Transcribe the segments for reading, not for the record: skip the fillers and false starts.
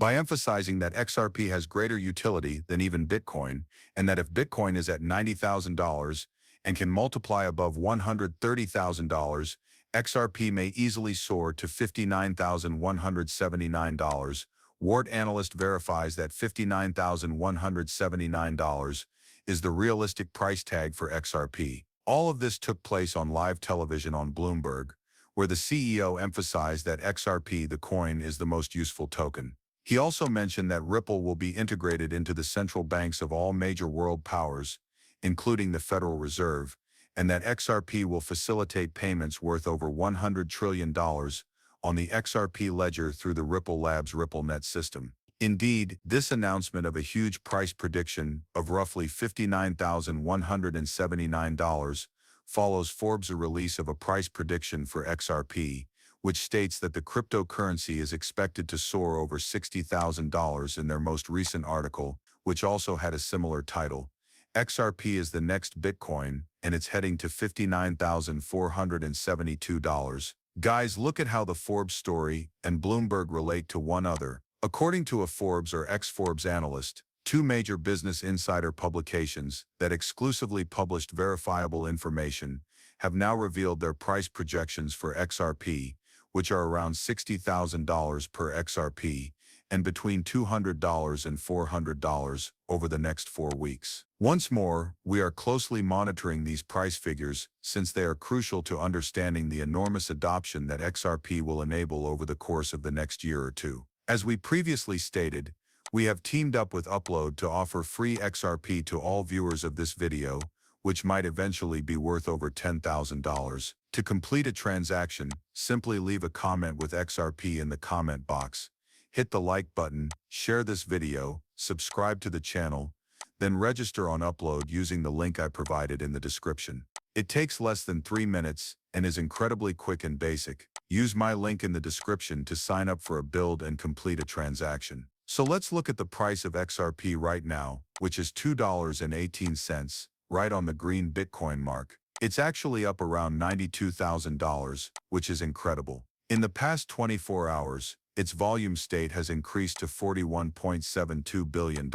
by emphasizing that XRP has greater utility than even Bitcoin, and that if Bitcoin is at $90,000 and can multiply above $130,000, XRP may easily soar to $59,179. Ward analyst verifies that $59,179 is the realistic price tag for XRP. All of this took place on live television on Bloomberg, where the CEO emphasized that XRP, the coin, is the most useful token. He also mentioned that Ripple will be integrated into the central banks of all major world powers, including the Federal Reserve, and that XRP will facilitate payments worth over $100 trillion on the XRP ledger through the Ripple Labs RippleNet system. Indeed, this announcement of a huge price prediction of roughly $59,179 follows Forbes' release of a price prediction for XRP, which states that the cryptocurrency is expected to soar over $60,000 in their most recent article, which also had a similar title. XRP is the next Bitcoin, and it's heading to $59,472. Guys, look at how the Forbes story and Bloomberg relate to one another. According to a Forbes or ex-Forbes analyst, two major Business Insider publications that exclusively published verifiable information have now revealed their price projections for XRP, which are around $60,000 per XRP and between $200 and $400 over the next 4 weeks. Once more, we are closely monitoring these price figures since they are crucial to understanding the enormous adoption that XRP will enable over the course of the next year or two. As we previously stated, we have teamed up with Upload to offer free XRP to all viewers of this video, which might eventually be worth over $10,000. To complete a transaction, simply leave a comment with XRP in the comment box, hit the like button, share this video, subscribe to the channel, then register on Upload using the link I provided in the description. It takes less than 3 minutes and is incredibly quick and basic. Use my link in the description to sign up for a build and complete a transaction. So let's look at the price of XRP right now, which is $2.18, right on the green Bitcoin mark. It's actually up around $92,000, which is incredible. In the past 24 hours, its volume state has increased to $41.72 billion.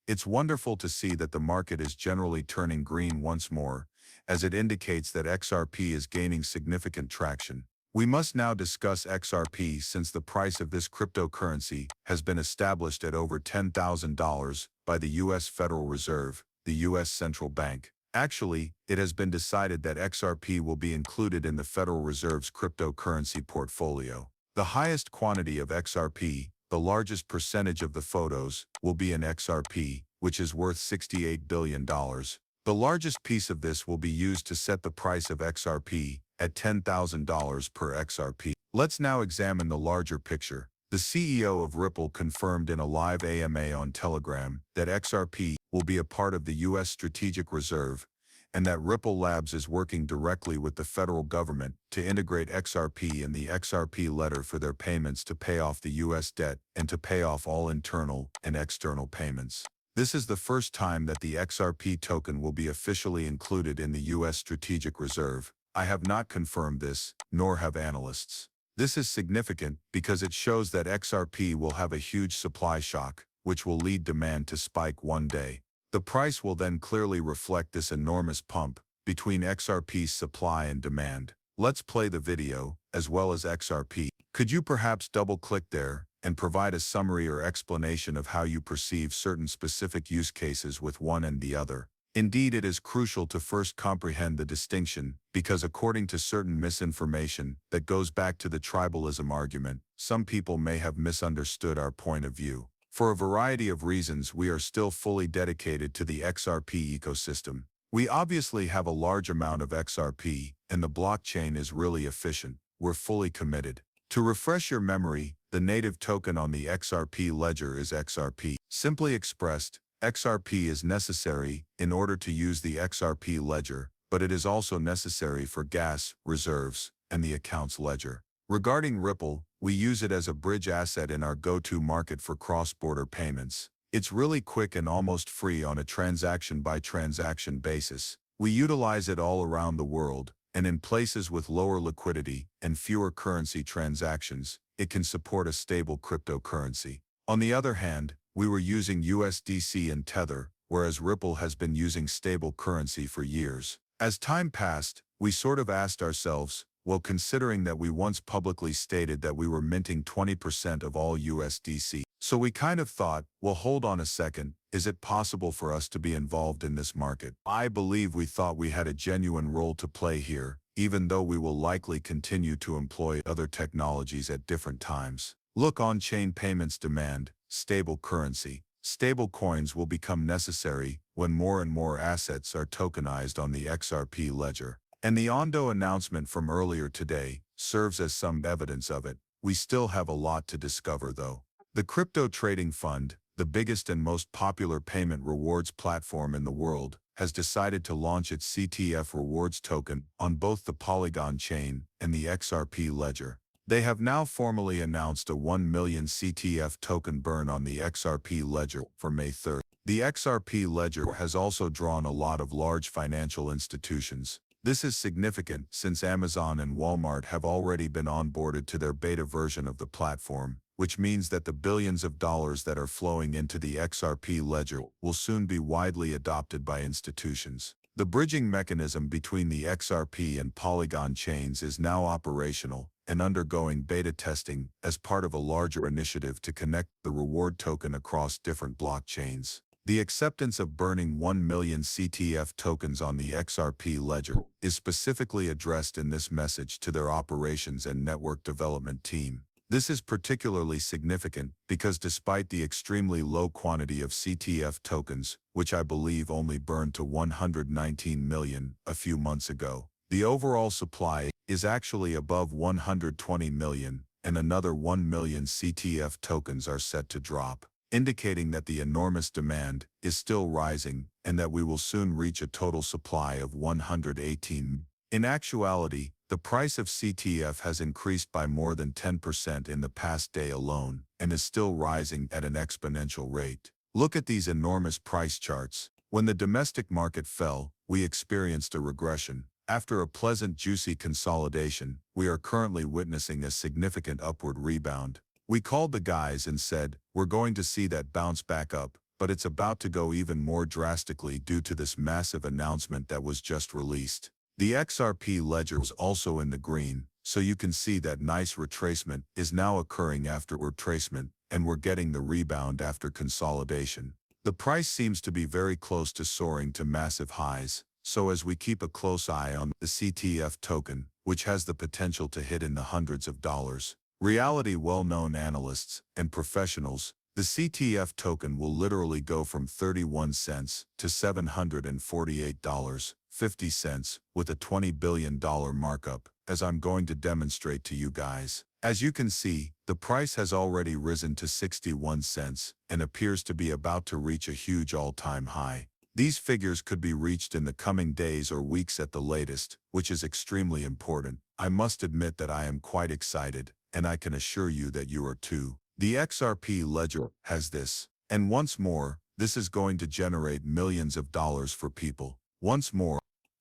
It's wonderful to see that the market is generally turning green once more, as it indicates that XRP is gaining significant traction. We must now discuss XRP since the price of this cryptocurrency has been established at over $10,000 by the U.S. Federal Reserve, the U.S. Central Bank. Actually, it has been decided that XRP will be included in the Federal Reserve's cryptocurrency portfolio. The highest quantity of XRP, the largest percentage of the photos, will be in XRP, which is worth $68 billion. The largest piece of this will be used to set the price of XRP at $10,000 per XRP. Let's now examine the larger picture. The CEO of Ripple confirmed in a live AMA on Telegram that XRP will be a part of the U.S. Strategic Reserve and that Ripple Labs is working directly with the federal government to integrate XRP in the XRP letter for their payments to pay off the U.S. debt and to pay off all internal and external payments. This is the first time that the XRP token will be officially included in the U.S. Strategic Reserve. I have not confirmed this, nor have analysts. This is significant because it shows that XRP will have a huge supply shock, which will lead demand to spike one day. The price will then clearly reflect this enormous pump between XRP's supply and demand. Let's play the video, as well as XRP. Could you perhaps double-click there and provide a summary or explanation of how you perceive certain specific use cases with one and the other? Indeed, it is crucial to first comprehend the distinction, because according to certain misinformation that goes back to the tribalism argument, some people may have misunderstood our point of view. For a variety of reasons, we are still fully dedicated to the XRP ecosystem. We obviously have a large amount of XRP, and the blockchain is really efficient. We're fully committed. To refresh your memory, the native token on the XRP ledger is XRP. Simply expressed, XRP is necessary in order to use the XRP ledger, but it is also necessary for gas, reserves, and the accounts ledger. Regarding Ripple, we use it as a bridge asset in our go-to market for cross-border payments. It's really quick and almost free on a transaction-by-transaction basis. We utilize it all around the world, and in places with lower liquidity and fewer currency transactions, it can support a stable cryptocurrency. On the other hand, we were using USDC and Tether, whereas Ripple has been using stable currency for years. As time passed, we sort of asked ourselves, well, considering that we once publicly stated that we were minting 20% of all USDC, so we kind of thought, well, hold on a second, is it possible for us to be involved in this market? I believe we thought we had a genuine role to play here, even though we will likely continue to employ other technologies at different times. Look, on-chain payments demand stable currency. Stable coins will become necessary when more and more assets are tokenized on the XRP ledger. And the Ondo announcement from earlier today serves as some evidence of it. We still have a lot to discover though. The Crypto Trading Fund, the biggest and most popular payment rewards platform in the world, has decided to launch its CTF rewards token on both the Polygon chain and the XRP ledger. They have now formally announced a 1 million CTF token burn on the XRP ledger for May 3rd. The XRP ledger has also drawn a lot of large financial institutions. This is significant since Amazon and Walmart have already been onboarded to their beta version of the platform, which means that the billions of dollars that are flowing into the XRP ledger will soon be widely adopted by institutions. The bridging mechanism between the XRP and Polygon chains is now operational and undergoing beta testing as part of a larger initiative to connect the reward token across different blockchains. The acceptance of burning 1 million CTF tokens on the XRP ledger is specifically addressed in this message to their operations and network development team. This is particularly significant because despite the extremely low quantity of CTF tokens, which I believe only burned to 119 million a few months ago, the overall supply is actually above 120 million, and another 1 million CTF tokens are set to drop, indicating that the enormous demand is still rising and that we will soon reach a total supply of 118. In actuality, the price of CTF has increased by more than 10% in the past day alone and is still rising at an exponential rate. Look at these enormous price charts. When the domestic market fell, we experienced a regression. After a pleasant, juicy consolidation, we are currently witnessing a significant upward rebound. We called the guys and said, we're going to see that bounce back up, but it's about to go even more drastically due to this massive announcement that was just released. The XRP ledger is also in the green, so you can see that nice retracement is now occurring after retracement, and we're getting the rebound after consolidation. The price seems to be very close to soaring to massive highs, so as we keep a close eye on the CTF token, which has the potential to hit in the hundreds of dollars. Reality well-known analysts and professionals, the CTF token will literally go from 31 cents to $748.50 with a $20 billion markup, as I'm going to demonstrate to you guys. As you can see, the price has already risen to 61 cents and appears to be about to reach a huge all-time high. These figures could be reached in the coming days or weeks at the latest, which is extremely important. I must admit that I am quite excited, and I can assure you that you are too. The XRP ledger has this. And once more, this is going to generate millions of dollars for people. Once more,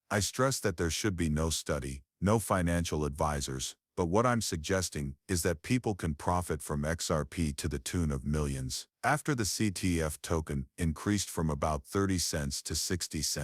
I stress that there should be no study, no financial advisors, but what I'm suggesting is that people can profit from XRP to the tune of millions. After the CTF token increased from about 30 cents to 60 cents,